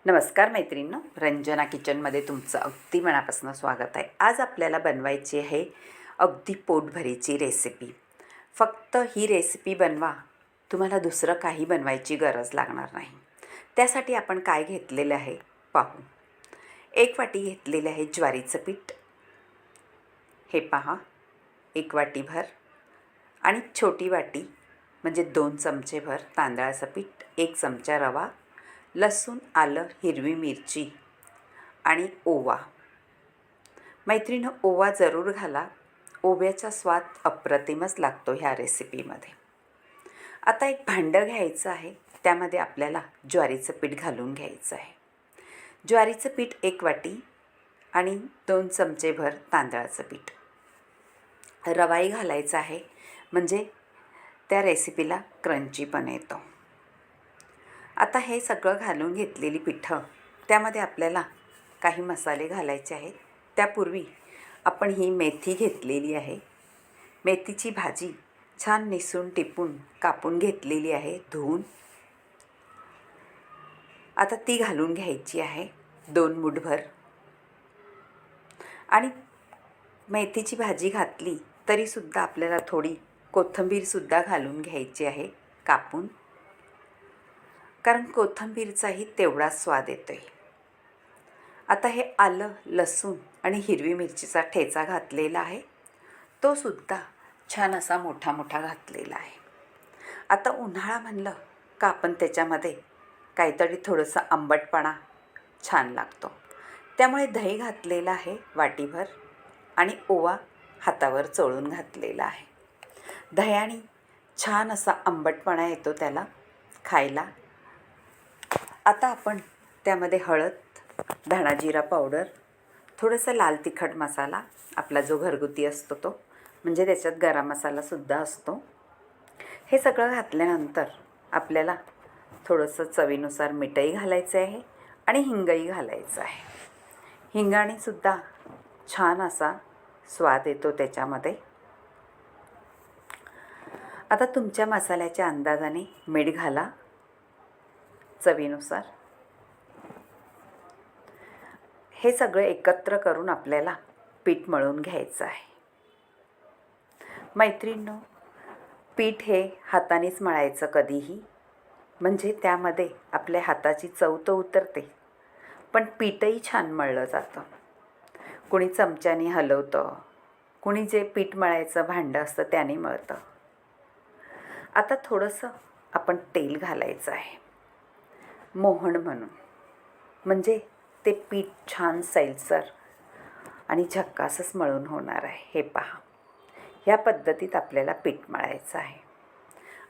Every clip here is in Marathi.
नमस्कार मैत्रिणींनो, रंजना किचनमध्ये तुमचं अगदी मनापासून स्वागत आहे। आज आपल्याला बनवायची आहे अगदी पोटभरीची रेसिपी। फक्त ही रेसिपी बनवा, तुम्हाला दुसरं काही बनवायची गरज लागणार नाही। त्यासाठी आपण काय घेतलेलं आहे पाहू। 1 वाटी घेतलेले आहे ज्वारीचं पीठ, हे पहा 1 वाटीभर, आणि छोटी वाटी म्हणजे 2 चमचेभर तांदळाचं पीठ, 1 चमचा रवा, लसूण, आलं, हिरवी मिरची आणि ओवा। मैत्रिणी, ओवा जरूर घाला, ओव्याचा स्वाद अप्रतिमच लागतो ह्या रेसिपीमध्ये। आता एक भांडं घ्यायचं आहे, त्यामध्ये आपल्याला ज्वारीचं पीठ घालून घ्यायचं आहे। ज्वारीचं पीठ 1 वाटी आणि 2 चमचेभर तांदळाचं पीठ, रवाही घालायचा आहे म्हणजे त्या रेसिपीला क्रंचीपण येतो। आता हे सगळं घालून घेतलेली पिठं त्यामध्ये आपल्याला काही मसाले घालायचे आहेत। त्यापूर्वी आपण ही मेथी घेतलेली आहे, मेथीची भाजी छान निसून टिपून कापून घेतलेली आहे धुवून। आता ती घालून घ्यायची आहे 2 मूठभर। आणि मेथीची भाजी घातली तरीसुद्धा आपल्याला थोडी कोथिंबीरसुद्धा घालून घ्यायची आहे कापून, कारण कोथिंबीरचाही तेवढाच स्वाद येतो आहे। आता हे आलं, लसूण आणि हिरवी मिरचीचा ठेचा घातलेला आहे, तो सुद्धा छान असा मोठा मोठा घातलेला आहे। आता उन्हाळा म्हणलं का आपण त्याच्यामध्ये काहीतरी थोडंसं आंबटपणा छान लागतो, त्यामुळे दही घातलेलं आहे वाटीभर आणि ओवा हातावर चोळून घातलेला आहे। दह्याने छान असा आंबटपणा येतो त्याला खायला। आता आपण त्यामध्ये हळद, धणा जिरा पावडर, थोडंसं लाल तिखट मसाला आपला जो घरगुती असतो तो, म्हणजे त्याच्यात गरम मसालासुद्धा असतो, हे सगळं घातल्यानंतर आपल्याला थोडंसं चवीनुसार मीठही घालायचं आहे आणि हिंगही घालायचं आहे। हिंगानेसुद्धा छान असा स्वाद येतो त्याच्यामध्ये। आता तुमच्या मसाल्याच्या अंदाजाने मीठ घाला चवीनुसार। हे सगळं एकत्र करून आपल्याला पीठ मळून घ्यायचं आहे। मैत्रिणींनो, पीठ हे हातानेच मळायचं कधीही, म्हणजे त्यामध्ये आपल्या हाताची चव तर उतरते, पण पीठही छान मळलं जातं। कुणी चमच्याने हलवतं, कुणी जे पीठ मळायचं भांडं असतं त्याने मळतं। आता थोडंसं आपण तेल घालायचं आहे मोहन म्हणून, म्हणजे ते पीठ छान सैलसर आणि झक्कासच मळून होणार आहे। हे पहा, ह्या पद्धतीत आपल्याला पीठ मळायचं आहे।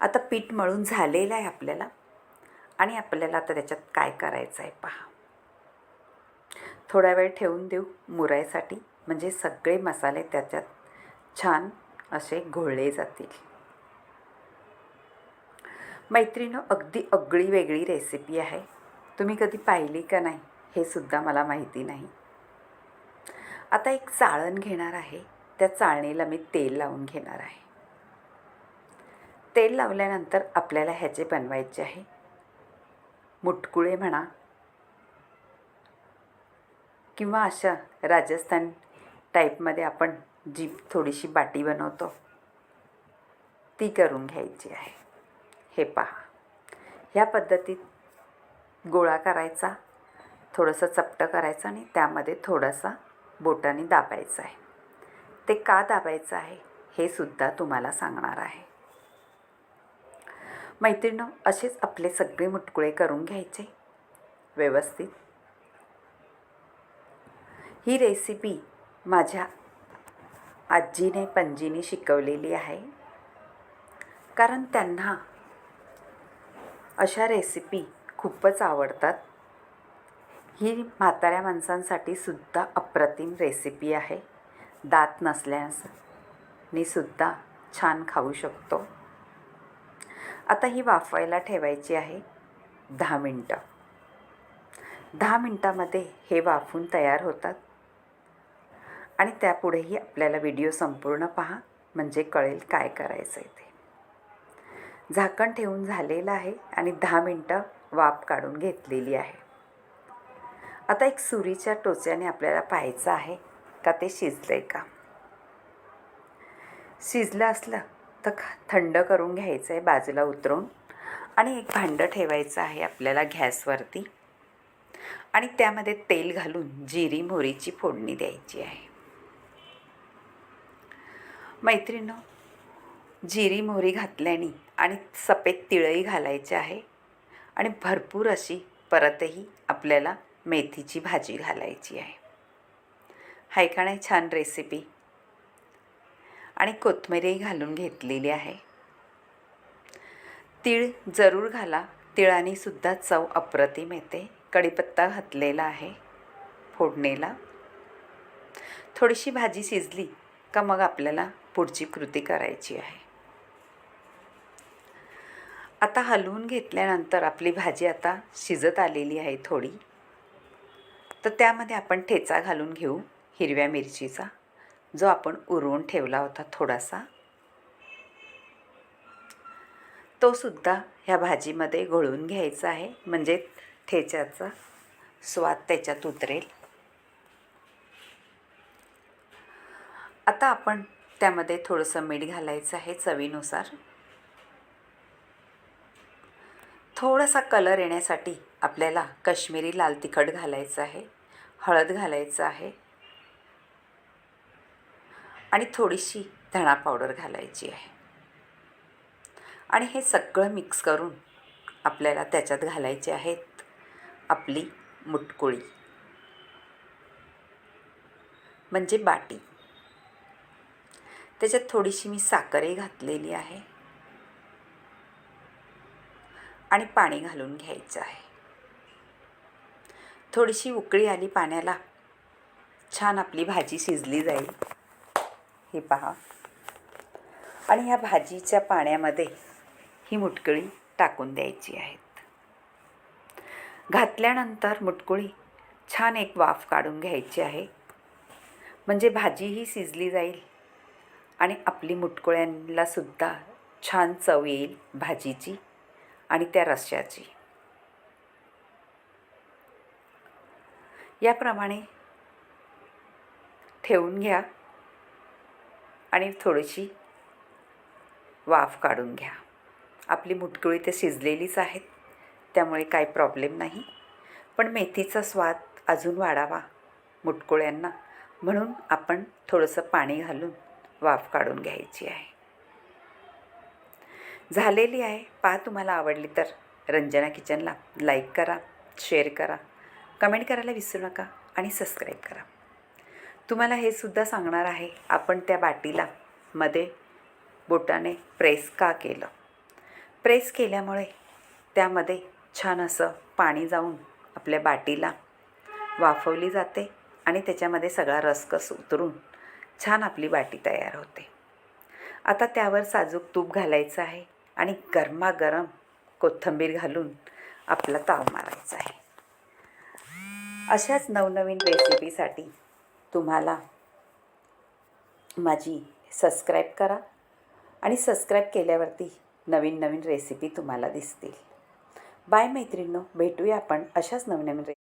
आता पीठ मळून झालेलं आहे आपल्याला, आणि आपल्याला आता त्याच्यात काय करायचं आहे पहा। थोडा वेळ ठेवून देऊ मुरायसाठी, म्हणजे सगळे मसाले त्याच्यात छान असे घोळले जातील। मैत्रिणींनो, अगदी आगळी वेगळी रेसिपी आहे, तुम्ही कधी पाहिली का नाही हे सुद्धा मला माहिती नाही। आता एक चाळण घेणार आहे, त्या चाळणीला मी तेल लावून घेणार आहे। तेल लावल्यानंतर आपल्याला ह्याचे बनवायचे आहे मुटकुळे म्हणा, किंवा अशा राजस्थान टाईपमध्ये आपण जी थोडीशी बाटी बनवतो ती करून घ्यायची आहे। हे पहा, ह्या पद्धतीत गोळा करायचा, थोडंसं चपटं करायचं आणि त्यामध्ये थोडासा बोटाने दाबायचं आहे। ते का दाबायचं आहे हे सुद्धा तुम्हाला सांगणार आहे। मैत्रिणींनो, असेच आपले सगळे मुटकुळे करून घ्यायचे व्यवस्थित। ही रेसिपी माझ्या आजीने पणजीने शिकवलेली आहे, कारण त्यांना अशा रेसिपी खूपच आवडतात। ही म्हाताऱ्या माणसांसाठी सुद्धा अप्रतिम रेसिपी आहे, दात नसल्याने सुद्धा छान खाऊ शकतो। आता ही वाफवायला ठेवायची आहे 10 मिनटं। 10 मिनटामध्ये हे वाफून तयार होतात, आणि त्यापुढेही आपल्याला व्हिडिओ संपूर्ण पहा, म्हणजे कळेल काय करायचं आहे ते। झाकण ठेवून झालेलं आहे आणि 10 मिनटं वाफ काढून घेतलेली आहे। आता एक सुरीच्या टोचाने आपल्याला पाहायचं आहे का ते शिजलं आहे का. शिजलं असलं तर थंड करून घ्यायचं आहे बाजूला उतरवून आणि एक भांडं ठेवायचं आहे आपल्याला गॅसवरती आणि त्यामध्ये तेल घालून जिरी मोहरीची फोडणी द्यायची आहे. मैत्रिणींनो, जिरी मोहरी घातल्याने आणि सफेद तिळही घालायचे आहे आणि भरपूर अशी परतही आपल्याला मेथीची भाजी घालायची आहे. हाय का नाही छान रेसिपी. आणि कोथिंबीरही घालून घेतलेली आहे. तीळ जरूर घाला, तिळाने सुद्धा चव अप्रतिम येते. कढीपत्ता घातलेला आहे फोडणीला. थोडीशी भाजी शिजली का मग आपल्याला पुढची कृती करायची आहे. आता हलवून घेतल्यानंतर आपली भाजी आता शिजत आलेली आहे थोडी, तर त्यामध्ये आपण ठेचा घालून घेऊ हिरव्या मिरचीचा, जो आपण उरवून ठेवला होता थोडासा, तो सुद्धा ह्या भाजीमध्ये घोळून घ्यायचा आहे, म्हणजे ठेच्याचा स्वाद त्याच्यात उतरेल. आता आपण त्यामध्ये थोडंसं मीठ घालायचं आहे चवीनुसार. थोडासा कलर येण्यासाठी आपल्याला काश्मीरी लाल तिखट घालायचं आहे, हळद घालायचं आहे आणि थोडीशी धणा पावडर घालायची आहे. आणि हे सगळं मिक्स करून आपल्याला त्याच्यात घालायचे आहेत आपली मुटकुळी म्हणजे बाटी. त्याच्यात थोडीशी मी साखरही घातलेली आहे आणि पाणी घालून घ्यायचं आहे. थोडीशी उकळी आली पाण्याला, छान आपली भाजी शिजली जाईल. हे पहा. आणि ह्या भाजीच्या पाण्यामध्ये ही मुटकुळी टाकून द्यायची आहेत. घातल्यानंतर मुटकुळी छान एक वाफ काढून घ्यायची आहे, म्हणजे भाजीही शिजली जाईल आणि आपली मुटकुळ्यांना सुद्धा छान चव येईल भाजीची आणि त्या रश्श्याची. याप्रमाणे ठेवून घ्या आणि थोडीशी वाफ काढून घ्या. आपली मुटकुळी तर शिजलेलीच आहेत, त्यामुळे काही प्रॉब्लेम नाही. पण मेथीचा स्वाद अजून वाढावा मुटकुळ्यांना, म्हणून आपण थोडंसं पाणी घालून वाफ काढून घ्यायची आहे. झालेली आहे. पहा, तुम्हाला आवडली तर रंजना किचनला लाईक करा, शेअर करा, कमेंट करायला विसरू नका आणि सबस्क्राईब करा. तुम्हाला हे सुद्धा सांगणार आहे, आपण त्या बाटीला मध्ये बोटाने प्रेस का केलं. प्रेस केल्यामुळे त्यामध्ये छान असं पाणी जाऊन आपल्या बाटीला वाफवली जाते आणि त्याच्यामध्ये सगळा रसकस उतरून छान आपली बाटी तयार होते. आता त्यावर साजूक तूप घालायचं आहे आणि गरमागरम कोथिंबीर घालून आपला ताव मारायचा आहे. अशाच नवनवीन रेसिपीसाठी तुम्हाला माझी सबस्क्राईब करा आणि सबस्क्राईब केल्यावरती नवीन नवीन रेसिपी तुम्हाला दिसतील. बाय मैत्रिणींनो, भेटूया आपण अशाच नवीन नवीन